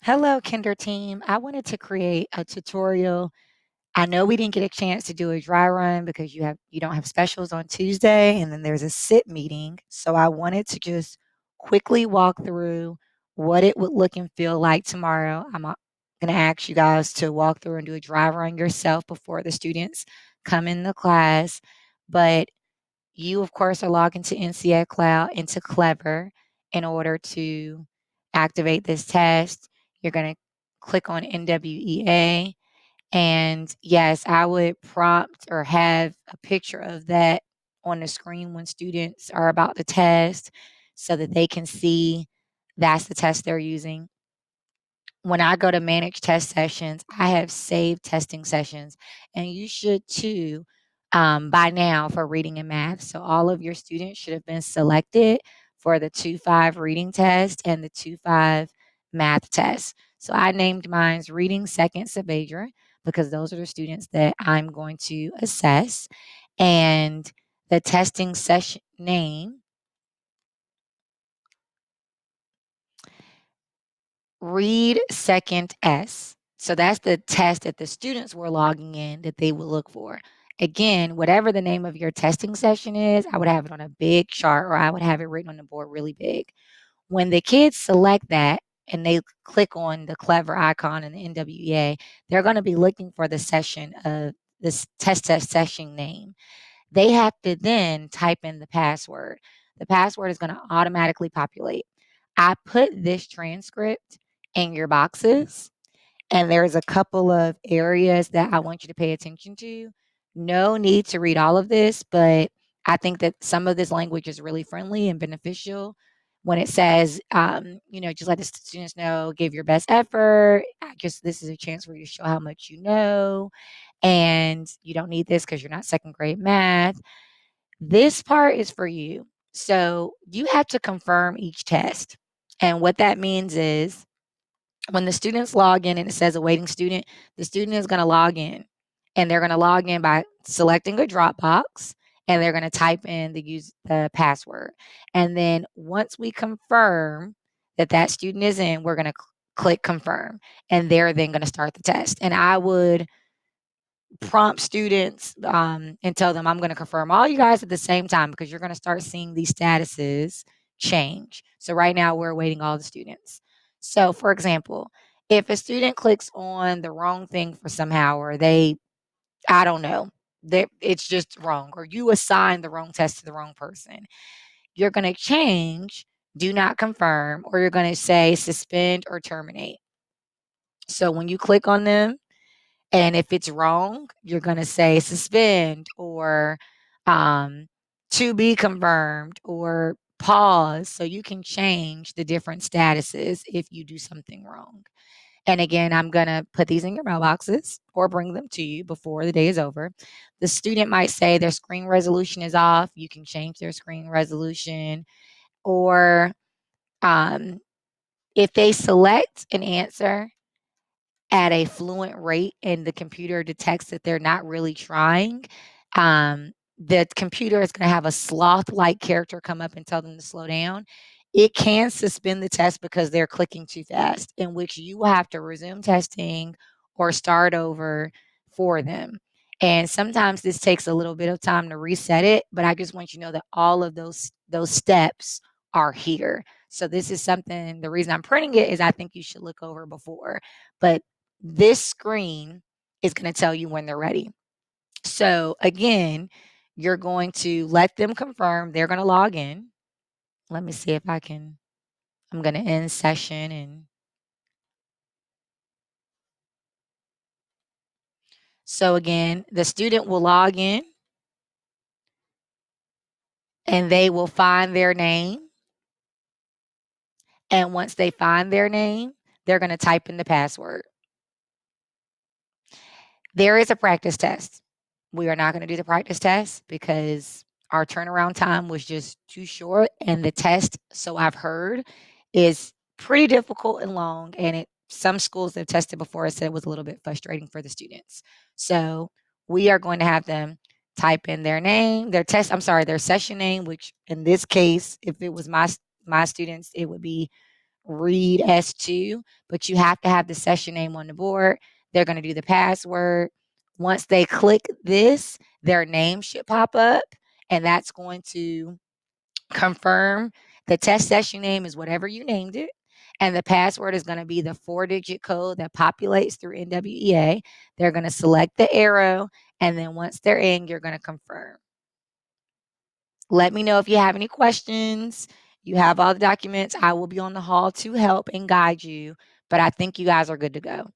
Hello, Kinder team. I wanted to create a tutorial. I know we didn't get a chance to do a dry run because you don't have specials on Tuesday and then there's a sit meeting. So I wanted to just quickly walk through what it would look and feel like tomorrow. I'm going to ask you guys to walk through and do a dry run yourself before the students come in the class. But you, of course, are logged into NCA Cloud, into Clever, in order to activate this test. You're going to click on NWEA. And yes, I would prompt or have a picture of that on the screen when students are about to test so that they can see that's the test they're using. When I go to manage test sessions, I have saved testing sessions, and you should too by now for reading and math. So all of your students should have been selected for the 2-5 reading test and the 2-5 math test. So I named mine's Reading Second Savager because those are the students that I'm going to assess. And the testing session name, Read Second S. So that's the test that the students were logging in that they would look for. Again, whatever the name of your testing session is, I would have it on a big chart or I would have it written on the board really big. When the kids select that and they click on the clever icon in the NWEA, they're going to be looking for the session of this test session name. They have to then type in the password. The password is going to automatically populate. I put this transcript in your boxes, and there's a couple of areas that I want you to pay attention to. No need to read all of this, but I think that some of this language is really friendly and beneficial. When it says, just let the students know, give your best effort. This is a chance for you to show how much you know, and you don't need this because you're not second grade math. This part is for you. So you have to confirm each test. And what that means is when the students log in and it says awaiting student, the student is going to log in and they're going to log in by selecting a Dropbox and they're going to type in the password. And then once we confirm that that student is in, we're going to click confirm and they're then going to start the test. And I would prompt students and tell them I'm going to confirm all you guys at the same time because you're going to start seeing these statuses change. So right now we're awaiting all the students. So for example, if a student clicks on the wrong thing for somehow or I don't know, it's just wrong or you assign the wrong test to the wrong person, you're going to change do not confirm or you're going to say suspend or terminate. So when you click on them, and if it's wrong, you're going to say suspend or um, to be confirmed or pause. So you can change the different statuses if you do something wrong. And again, I'm going to put these in your mailboxes or bring them to you before the day is over. The student might say their screen resolution is off. You can change their screen resolution. Or um, if they select an answer at a fluent rate and the computer detects that they're not really trying, the computer is going to have a sloth like character come up and tell them to slow down. It can suspend the test because they're clicking too fast, in which you will have to resume testing or start over for them. And sometimes this takes a little bit of time to reset it, but I just want you to know that all of those steps are here. So this is something, the reason I'm printing it is I think you should look over before. But this screen is going to tell you when they're ready. So again, you're going to let them confirm they're going to log in. Let me see if I'm going to end session. And so again, the student will log in and they will find their name. And once they find their name, they're going to type in the password. There is a practice test. We are not going to do the practice test because our turnaround time was just too short. And the test, so I've heard, is pretty difficult and long. And some schools that have tested before said it was a little bit frustrating for the students. So we are going to have them type in their name, their session name, which in this case, if it was my students, it would be read S2, but you have to have the session name on the board. They're going to do the password. Once they click this, their name should pop up, and that's going to confirm the test session name is whatever you named it. And the password is going to be the 4-digit code that populates through NWEA. They're going to select the arrow, and then once they're in, you're going to confirm. Let me know if you have any questions. You have all the documents. I will be on the hall to help and guide you, but I think you guys are good to go.